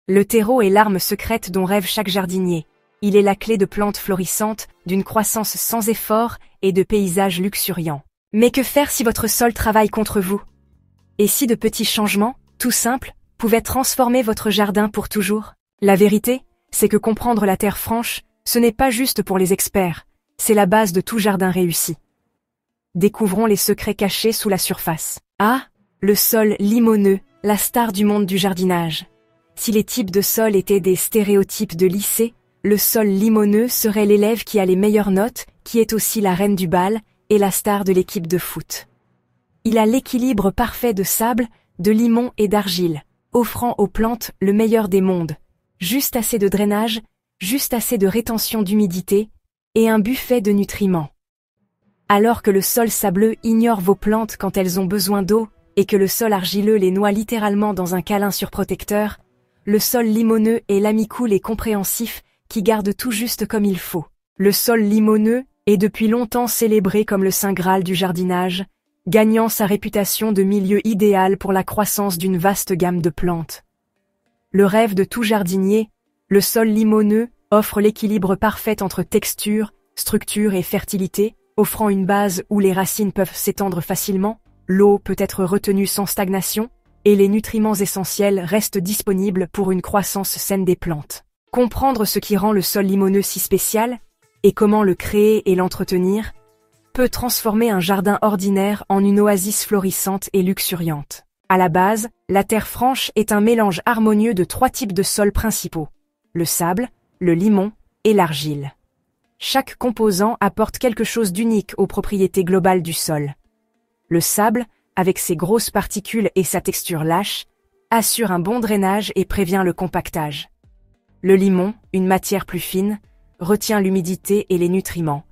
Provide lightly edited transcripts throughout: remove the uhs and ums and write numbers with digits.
Le terreau est l'arme secrète dont rêve chaque jardinier. Il est la clé de plantes florissantes, d'une croissance sans effort et de paysages luxuriants. Mais que faire si votre sol travaille contre vous? Et si de petits changements, tout simples, pouvaient transformer votre jardin pour toujours? La vérité, c'est que comprendre la terre franche, ce n'est pas juste pour les experts, c'est la base de tout jardin réussi. Découvrons les secrets cachés sous la surface. Ah, le sol limoneux, la star du monde du jardinage. Si les types de sol étaient des stéréotypes de lycée, le sol limoneux serait l'élève qui a les meilleures notes, qui est aussi la reine du bal et la star de l'équipe de foot. Il a l'équilibre parfait de sable, de limon et d'argile, offrant aux plantes le meilleur des mondes. Juste assez de drainage, juste assez de rétention d'humidité, et un buffet de nutriments. Alors que le sol sableux ignore vos plantes quand elles ont besoin d'eau, et que le sol argileux les noie littéralement dans un câlin surprotecteur, le sol limoneux est l'ami cool et compréhensif qui garde tout juste comme il faut. Le sol limoneux est depuis longtemps célébré comme le saint graal du jardinage, gagnant sa réputation de milieu idéal pour la croissance d'une vaste gamme de plantes. Le rêve de tout jardinier, le sol limoneux offre l'équilibre parfait entre texture, structure et fertilité, offrant une base où les racines peuvent s'étendre facilement, l'eau peut être retenue sans stagnation, et les nutriments essentiels restent disponibles pour une croissance saine des plantes. Comprendre ce qui rend le sol limoneux si spécial, et comment le créer et l'entretenir, peut transformer un jardin ordinaire en une oasis florissante et luxuriante. À la base, la terre franche est un mélange harmonieux de 3 types de sols principaux: le sable, le limon et l'argile. Chaque composant apporte quelque chose d'unique aux propriétés globales du sol. Le sable, avec ses grosses particules et sa texture lâche, assure un bon drainage et prévient le compactage. Le limon, une matière plus fine, retient l'humidité et les nutriments,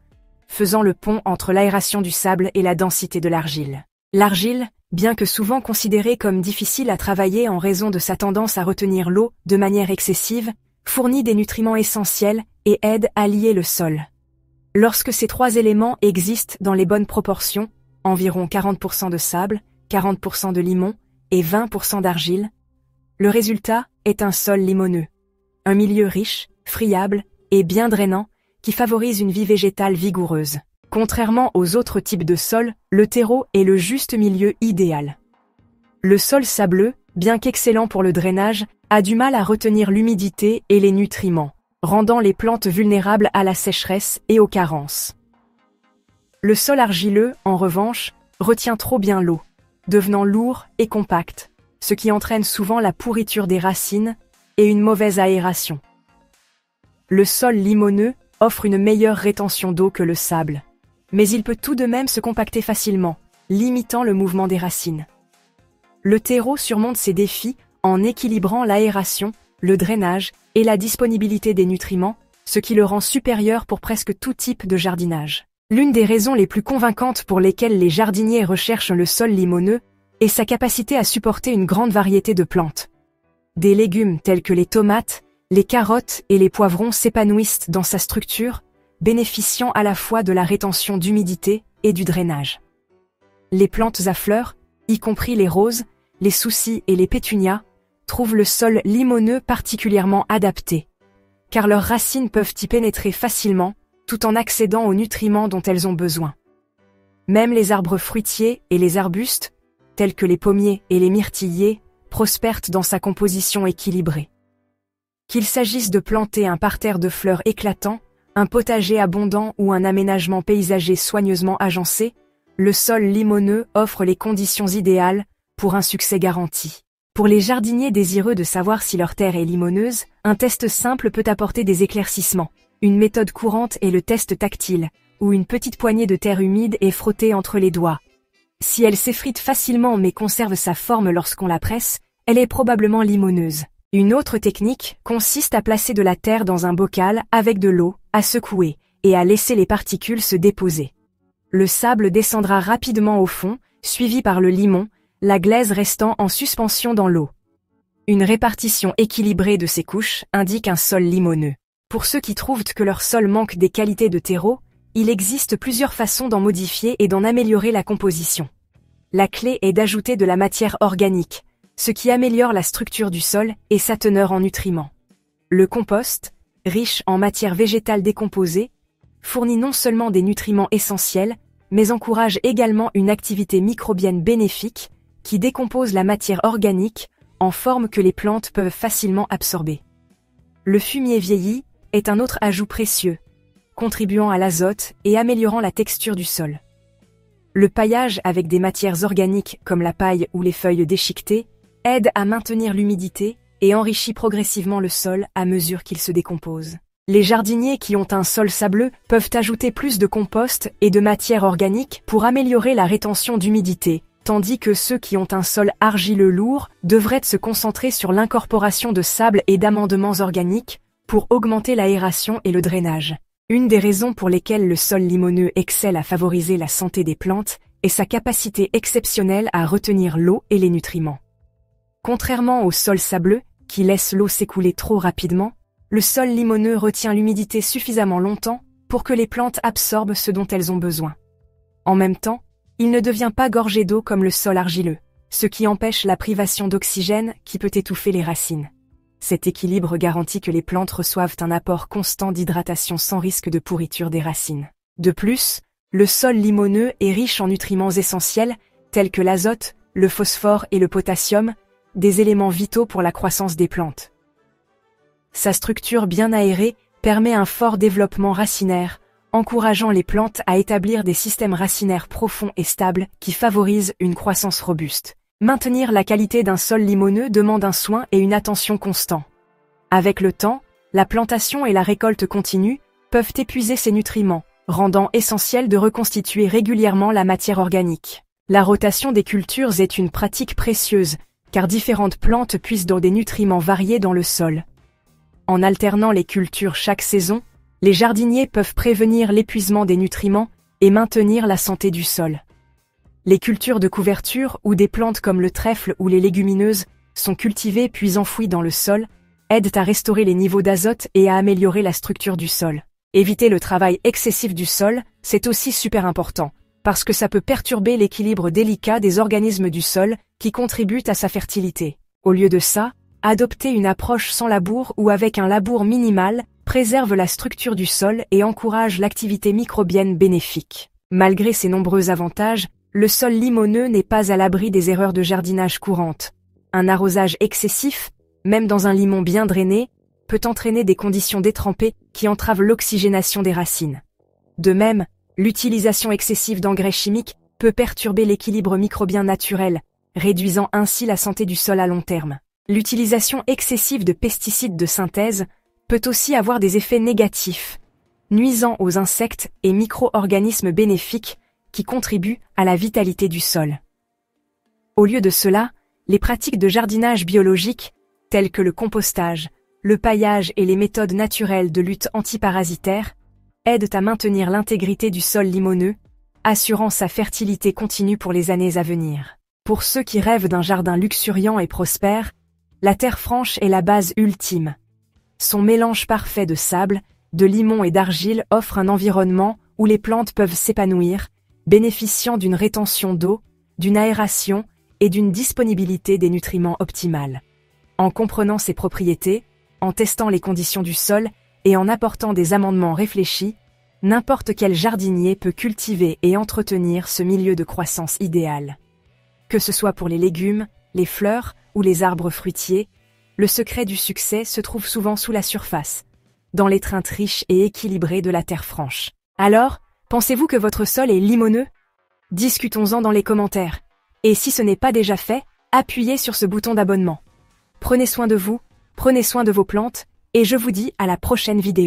faisant le pont entre l'aération du sable et la densité de l'argile. L'argile, bien que souvent considérée comme difficile à travailler en raison de sa tendance à retenir l'eau de manière excessive, fournit des nutriments essentiels et aide à lier le sol. Lorsque ces 3 éléments existent dans les bonnes proportions, environ 40% de sable, 40% de limon et 20% d'argile, le résultat est un sol limoneux. Un milieu riche, friable et bien drainant qui favorise une vie végétale vigoureuse. Contrairement aux autres types de sols, le terreau est le juste milieu idéal. Le sol sableux, bien qu'excellent pour le drainage, a du mal à retenir l'humidité et les nutriments, rendant les plantes vulnérables à la sécheresse et aux carences. Le sol argileux, en revanche, retient trop bien l'eau, devenant lourd et compact, ce qui entraîne souvent la pourriture des racines et une mauvaise aération. Le sol limoneux offre une meilleure rétention d'eau que le sable, mais il peut tout de même se compacter facilement, limitant le mouvement des racines. Le terreau surmonte ces défis en équilibrant l'aération, le drainage et la disponibilité des nutriments, ce qui le rend supérieur pour presque tout type de jardinage. L'une des raisons les plus convaincantes pour lesquelles les jardiniers recherchent le sol limoneux est sa capacité à supporter une grande variété de plantes. Des légumes tels que les tomates, les carottes et les poivrons s'épanouissent dans sa structure, bénéficiant à la fois de la rétention d'humidité et du drainage. Les plantes à fleurs, y compris les roses, les soucis et les pétunias, trouvent le sol limoneux particulièrement adapté, car leurs racines peuvent y pénétrer facilement, tout en accédant aux nutriments dont elles ont besoin. Même les arbres fruitiers et les arbustes, tels que les pommiers et les myrtilliers, prospèrent dans sa composition équilibrée. Qu'il s'agisse de planter un parterre de fleurs éclatant, un potager abondant ou un aménagement paysager soigneusement agencé, le sol limoneux offre les conditions idéales pour un succès garanti. Pour les jardiniers désireux de savoir si leur terre est limoneuse, un test simple peut apporter des éclaircissements. Une méthode courante est le test tactile, où une petite poignée de terre humide est frottée entre les doigts. Si elle s'effrite facilement mais conserve sa forme lorsqu'on la presse, elle est probablement limoneuse. Une autre technique consiste à placer de la terre dans un bocal avec de l'eau, à secouer, et à laisser les particules se déposer. Le sable descendra rapidement au fond, suivi par le limon, la glaise restant en suspension dans l'eau. Une répartition équilibrée de ces couches indique un sol limoneux. Pour ceux qui trouvent que leur sol manque des qualités de terreau, il existe plusieurs façons d'en modifier et d'en améliorer la composition. La clé est d'ajouter de la matière organique, ce qui améliore la structure du sol et sa teneur en nutriments. Le compost, riche en matière végétale décomposée, fournit non seulement des nutriments essentiels, mais encourage également une activité microbienne bénéfique qui décompose la matière organique en forme que les plantes peuvent facilement absorber. Le fumier vieilli est un autre ajout précieux, contribuant à l'azote et améliorant la texture du sol. Le paillage avec des matières organiques comme la paille ou les feuilles déchiquetées aide à maintenir l'humidité et enrichit progressivement le sol à mesure qu'il se décompose. Les jardiniers qui ont un sol sableux peuvent ajouter plus de compost et de matière organique pour améliorer la rétention d'humidité, tandis que ceux qui ont un sol argileux lourd devraient se concentrer sur l'incorporation de sable et d'amendements organiques pour augmenter l'aération et le drainage. Une des raisons pour lesquelles le sol limoneux excelle à favoriser la santé des plantes est sa capacité exceptionnelle à retenir l'eau et les nutriments. Contrairement au sol sableux, qui laisse l'eau s'écouler trop rapidement, le sol limoneux retient l'humidité suffisamment longtemps pour que les plantes absorbent ce dont elles ont besoin. En même temps, il ne devient pas gorgé d'eau comme le sol argileux, ce qui empêche la privation d'oxygène qui peut étouffer les racines. Cet équilibre garantit que les plantes reçoivent un apport constant d'hydratation sans risque de pourriture des racines. De plus, le sol limoneux est riche en nutriments essentiels tels que l'azote, le phosphore et le potassium, des éléments vitaux pour la croissance des plantes. Sa structure bien aérée permet un fort développement racinaire, encourageant les plantes à établir des systèmes racinaires profonds et stables qui favorisent une croissance robuste. Maintenir la qualité d'un sol limoneux demande un soin et une attention constants. Avec le temps, la plantation et la récolte continue peuvent épuiser ces nutriments, rendant essentiel de reconstituer régulièrement la matière organique. La rotation des cultures est une pratique précieuse, car différentes plantes puisent dans des nutriments variés dans le sol. En alternant les cultures chaque saison, les jardiniers peuvent prévenir l'épuisement des nutriments et maintenir la santé du sol. Les cultures de couverture ou des plantes comme le trèfle ou les légumineuses sont cultivées puis enfouies dans le sol, aident à restaurer les niveaux d'azote et à améliorer la structure du sol. Éviter le travail excessif du sol, c'est aussi super important, parce que ça peut perturber l'équilibre délicat des organismes du sol qui contribuent à sa fertilité. Au lieu de ça, adopter une approche sans labour ou avec un labour minimal préserve la structure du sol et encourage l'activité microbienne bénéfique. Malgré ces nombreux avantages, le sol limoneux n'est pas à l'abri des erreurs de jardinage courantes. Un arrosage excessif, même dans un limon bien drainé, peut entraîner des conditions détrempées qui entravent l'oxygénation des racines. De même, l'utilisation excessive d'engrais chimiques peut perturber l'équilibre microbien naturel, réduisant ainsi la santé du sol à long terme. L'utilisation excessive de pesticides de synthèse peut aussi avoir des effets négatifs, nuisant aux insectes et micro-organismes bénéfiques qui contribuent à la vitalité du sol. Au lieu de cela, les pratiques de jardinage biologique, telles que le compostage, le paillage et les méthodes naturelles de lutte antiparasitaire, aident à maintenir l'intégrité du sol limoneux, assurant sa fertilité continue pour les années à venir. Pour ceux qui rêvent d'un jardin luxuriant et prospère, la terre franche est la base ultime. Son mélange parfait de sable, de limon et d'argile offre un environnement où les plantes peuvent s'épanouir, bénéficiant d'une rétention d'eau, d'une aération et d'une disponibilité des nutriments optimale. En comprenant ses propriétés, en testant les conditions du sol et en apportant des amendements réfléchis, n'importe quel jardinier peut cultiver et entretenir ce milieu de croissance idéal. Que ce soit pour les légumes, les fleurs ou les arbres fruitiers, le secret du succès se trouve souvent sous la surface, dans l'étreinte riche et équilibrée de la terre franche. Alors, pensez-vous que votre sol est limoneux? Discutons-en dans les commentaires. Et si ce n'est pas déjà fait, appuyez sur ce bouton d'abonnement. Prenez soin de vous, prenez soin de vos plantes, et je vous dis à la prochaine vidéo.